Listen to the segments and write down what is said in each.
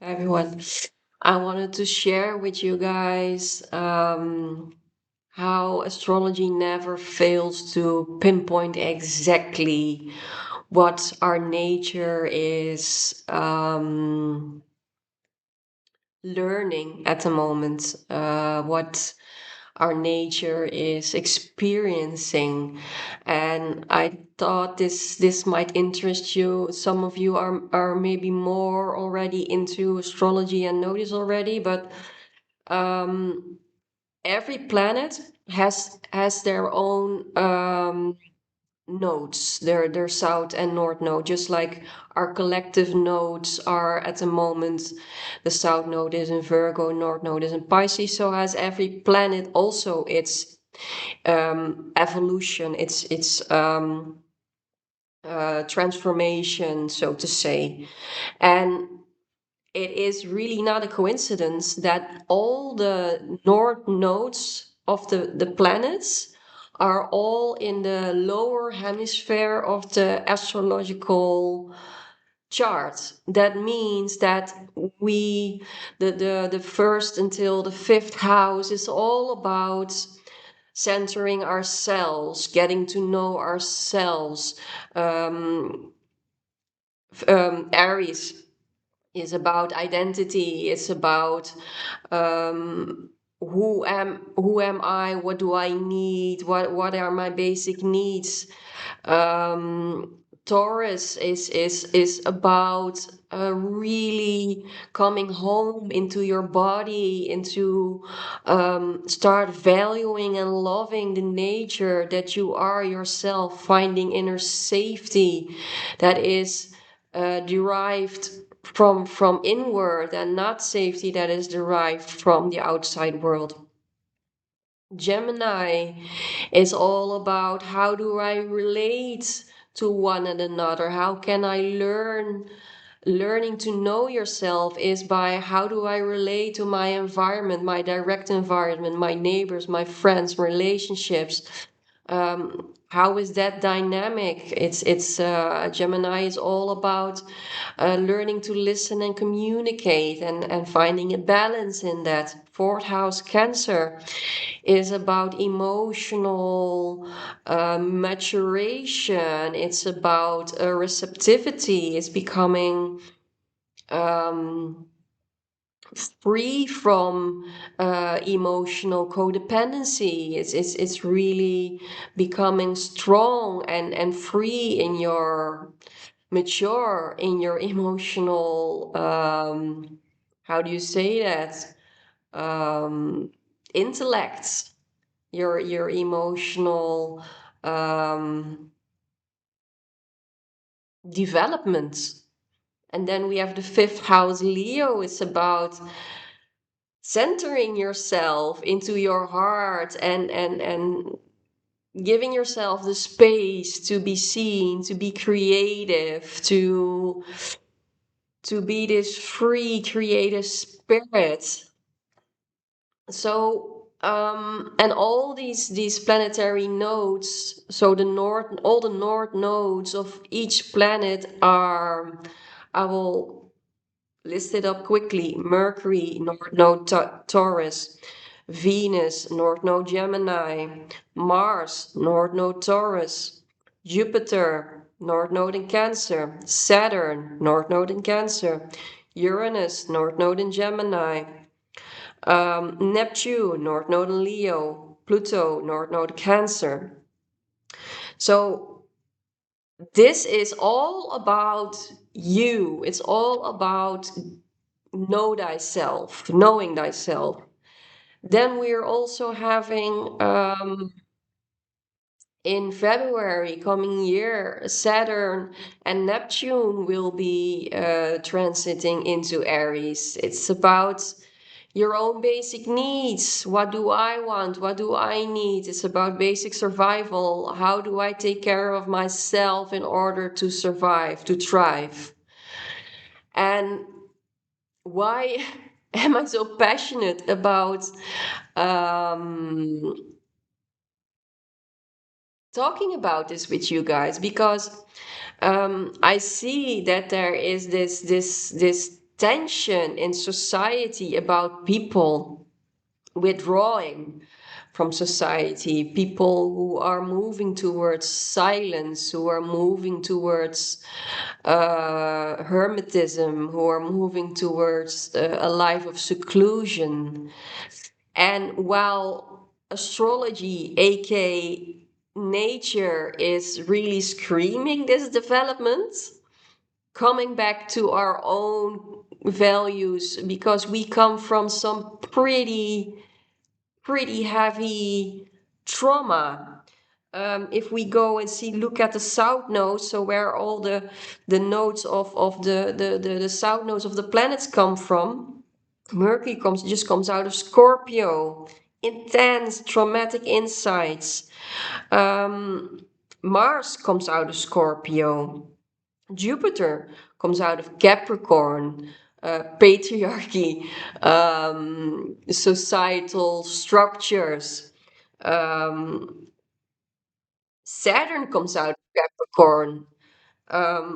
Everyone. I wanted to share with you guys how astrology never fails to pinpoint exactly what our nature is learning at the moment, what our nature is experiencing. And I thought this might interest you. Some of you are maybe more already into astrology and know this already, but um, every planet has their own nodes, their south and north node, just like our collective nodes are at the moment. The south node is in Virgo, north node is in Pisces. So has every planet also its evolution, its transformation, so to say. And it is really not a coincidence that all the north nodes of the planets are all in the lower hemisphere of the astrological chart. That means that we, the first until the fifth house is all about centering ourselves, getting to know ourselves. Um, Aries is about identity. It's about um, who am I? What do I need? What are my basic needs? Taurus is about really coming home into your body, into start valuing and loving the nature that you are yourself, finding inner safety that is derived from inward, and not safety that is derived from the outside world. Gemini is all about how do I relate to one and another? How can I learn? Learning to know yourself is by how do I relate to my environment, my direct environment, my neighbors, my friends, relationships. How is that dynamic? It's Gemini is all about learning to listen and communicate, and finding a balance in that. Fourth house Cancer is about emotional maturation. It's about receptivity. It's becoming um, free from emotional codependency. It's really becoming strong and free in your mature in your emotional how do you say that, um, intellect, your emotional um, development. And then we have the fifth house Leo. It's about centering yourself into your heart, and giving yourself the space to be seen, to be creative, to be this free creative spirit. So and all these planetary nodes, so all the north nodes of each planet are, I will list it up quickly. Mercury, North Node Taurus. Venus, North Node Gemini. Mars, North Node Taurus. Jupiter, North Node in Cancer. Saturn, North Node in Cancer. Uranus, North Node in Gemini. Neptune, North Node in Leo. Pluto, North Node Cancer. So this is all about you. It's all about know thyself, knowing thyself. Then we're also having in February coming year, Saturn and Neptune will be transiting into Aries. It's about your own basic needs. What do I want? What do I need? It's about basic survival. How do I take care of myself in order to survive, to thrive? And why am I so passionate about um, talking about this with you guys? Because I see that there is this tension in society about people withdrawing from society, people who are moving towards silence, who are moving towards hermetism, who are moving towards a life of seclusion. And while astrology, aka nature, is really screaming this development, coming back to our own values, because we come from some pretty heavy trauma. If we go and look at the south nodes, so where all the nodes of the south nodes of the planets come from, Mercury comes out of Scorpio, intense traumatic insights. Um, Mars comes out of Scorpio. Jupiter comes out of Capricorn, patriarchy, societal structures. Um, Saturn comes out of Capricorn.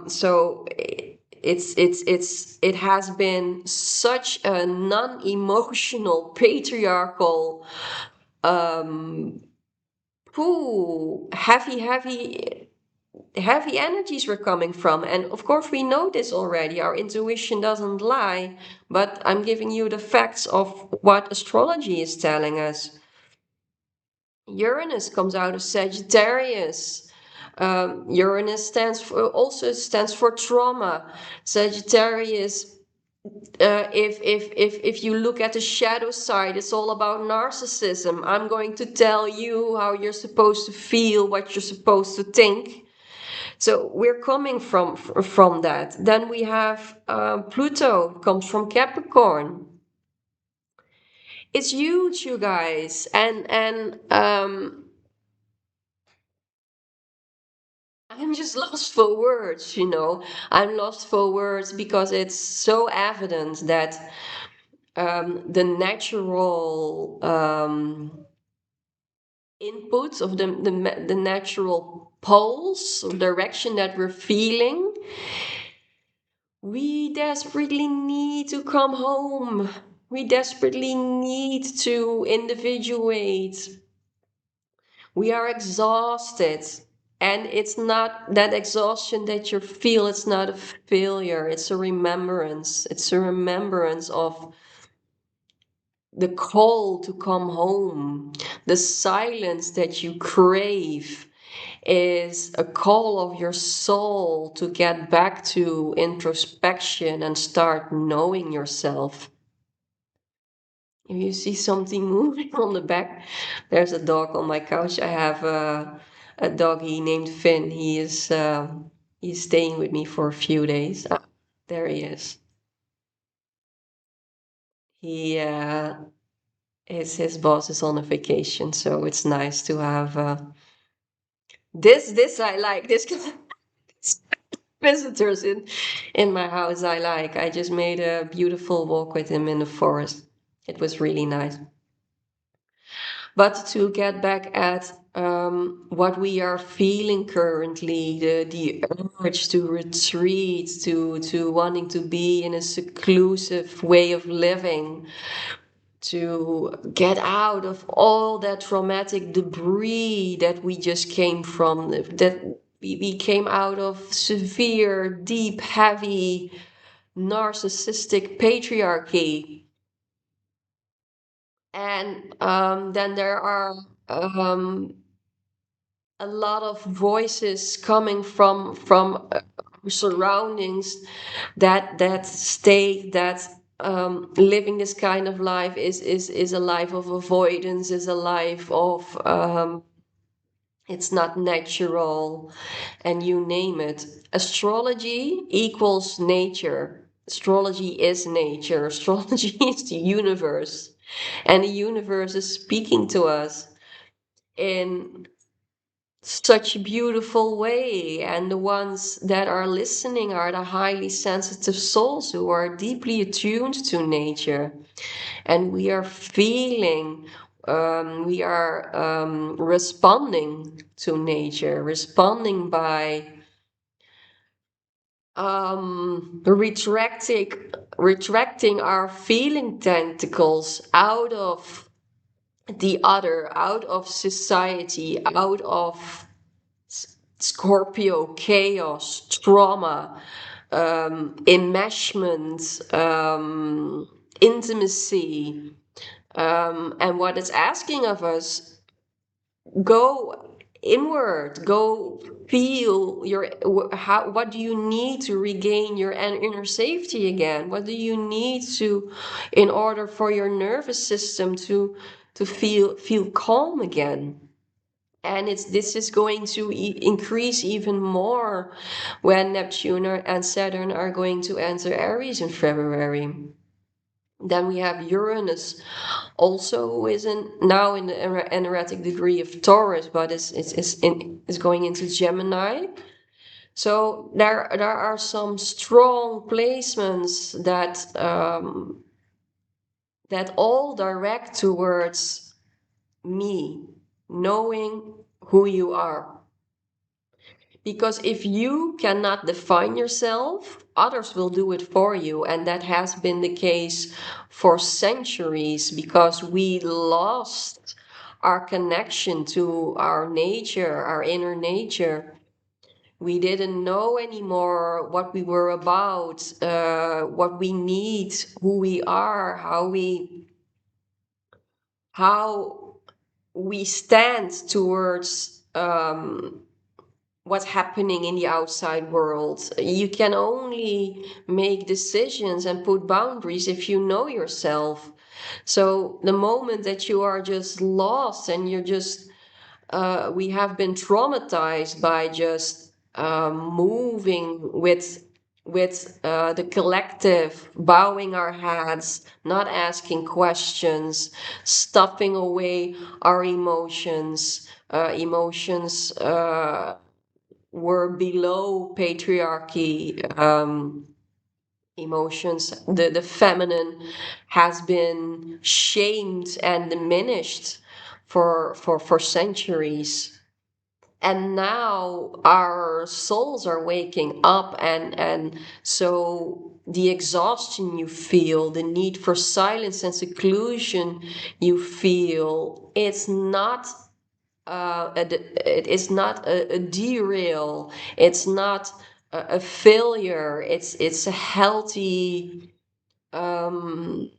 So it has been such a non-emotional patriarchal, um, heavy energies were coming from. And of course, we know this already. Our intuition doesn't lie, but I'm giving you the facts of what astrology is telling us. Uranus comes out of Sagittarius. Uranus stands for trauma. Sagittarius, if you look at the shadow side, it's all about narcissism. I'm going to tell you how you're supposed to feel, what you're supposed to think. So we're coming from that. Then we have Pluto, comes from Capricorn. It's huge, you guys, and I'm just lost for words. I'm lost for words because it's so evident that the natural inputs of the natural pulse or direction that we're feeling, we desperately need to come home. We desperately need to individuate. We are exhausted. And it's not that exhaustion that you feel, it's not a failure, it's a remembrance. It's a remembrance of the call to come home. The silence that you crave is a call of your soul to get back to introspection and start knowing yourself. If you see something moving on the back, there's a dog on my couch. I have a doggy named Finn. He's staying with me for a few days. Ah, there he is. He his boss is on a vacation, so it's nice to have this I like this visitors in my house. I just made a beautiful walk with him in the forest. It was really nice. But to get back at what we are feeling currently, the urge to retreat, to wanting to be in a seclusive way of living, to get out of all that traumatic debris that we just came from, that we came out of severe, deep, heavy, narcissistic patriarchy. And then there are a lot of voices coming from surroundings that state that living this kind of life is a life of avoidance, is a life of it's not natural, and you name it. Astrology equals nature. Astrology is nature. Astrology is the universe, and the universe is speaking to us in such a beautiful way. And the ones that are listening are the highly sensitive souls who are deeply attuned to nature. And we are feeling, we are responding to nature, responding by retracting retracting our feeling tentacles out of the other, out of society, out of Scorpio chaos, trauma, enmeshment, intimacy, and what it's asking of us, go inward, go feel your how, what do you need to regain your inner safety again? What do you need to, in order for your nervous system to feel calm again? And this is going to increase even more when Neptune and Saturn are going to enter Aries in February. Then we have Uranus, also who is now in the energetic degree of Taurus, but is going into Gemini. So there are some strong placements that all direct towards me, knowing who you are. Because if you cannot define yourself, others will do it for you. And that has been the case for centuries because we lost our connection to our nature, our inner nature. We didn't know anymore what we were about, what we need, who we are, how we stand towards what's happening in the outside world. You can only make decisions and put boundaries if you know yourself. So the moment that you are just lost and you're just, we have been traumatized by just moving with the collective, bowing our heads, not asking questions, stuffing away our emotions. Emotions were below patriarchy emotions. The feminine has been shamed and diminished for centuries. And now our souls are waking up, and so the exhaustion you feel, the need for silence and seclusion you feel, it's not it is not a derail. It's not a failure. It's a healthy um,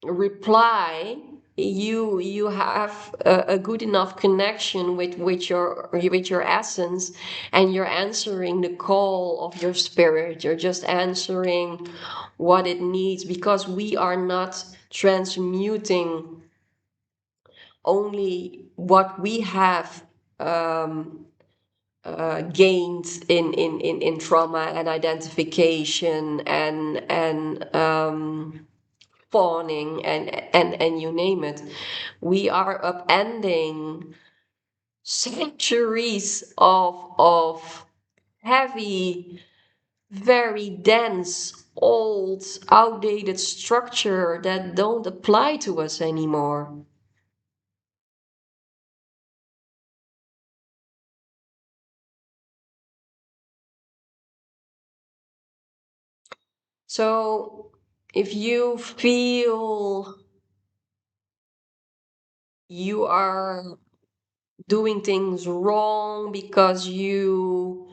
reply. You have a good enough connection with your essence, and you're answering the call of your spirit. You're just answering what it needs, because we are not transmuting only what we have gained in trauma and identification and fawning and you name it. We are upending centuries of heavy, very dense, old, outdated structure that don't apply to us anymore. So if you feel you are doing things wrong because you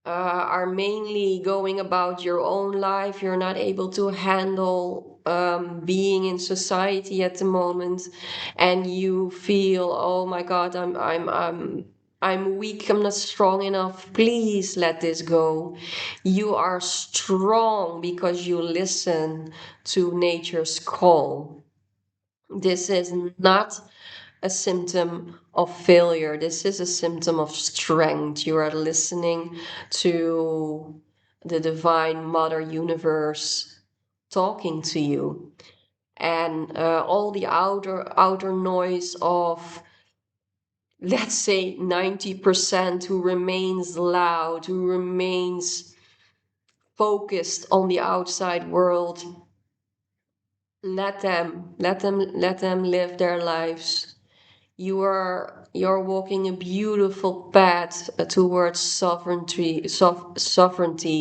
are mainly going about your own life, you're not able to handle being in society at the moment, and you feel, oh my God, I'm weak, I'm not strong enough, please let this go. You are strong because you listen to nature's call. This is not a symptom of failure. This is a symptom of strength. You are listening to the divine mother universe talking to you. And all the outer noise of, let's say, 90% who remains loud, who remains focused on the outside world, let them live their lives. You're walking a beautiful path towards sovereignty,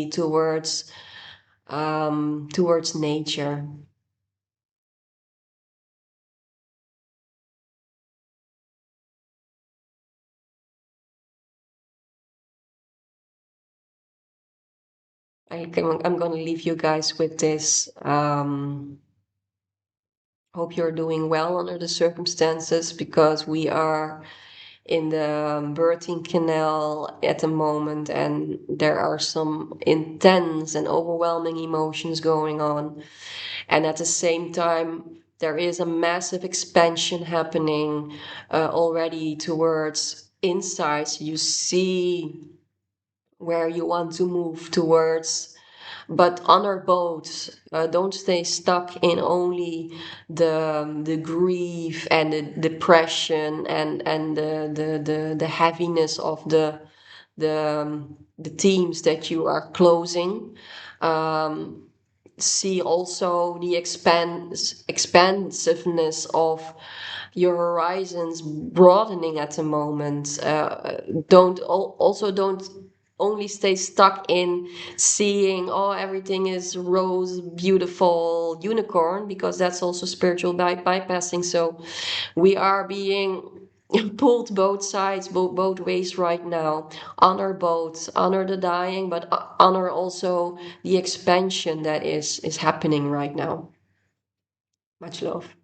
towards towards nature. I'm going to leave you guys with this. Hope you're doing well under the circumstances, because we are in the birthing canal at the moment, and there are some intense and overwhelming emotions going on. And at the same time, there is a massive expansion happening already towards insights. You see where you want to move towards, but honor both. Don't stay stuck in only the grief and the depression and the heaviness of the teams that you are closing. See also the expansiveness of your horizons broadening at the moment. Don't only stay stuck in seeing, oh, everything is rose, beautiful, unicorn, because that's also spiritual bypassing. So we are being pulled both sides, both ways right now. Honor both, honor the dying, but honor also the expansion that is happening right now. Much love.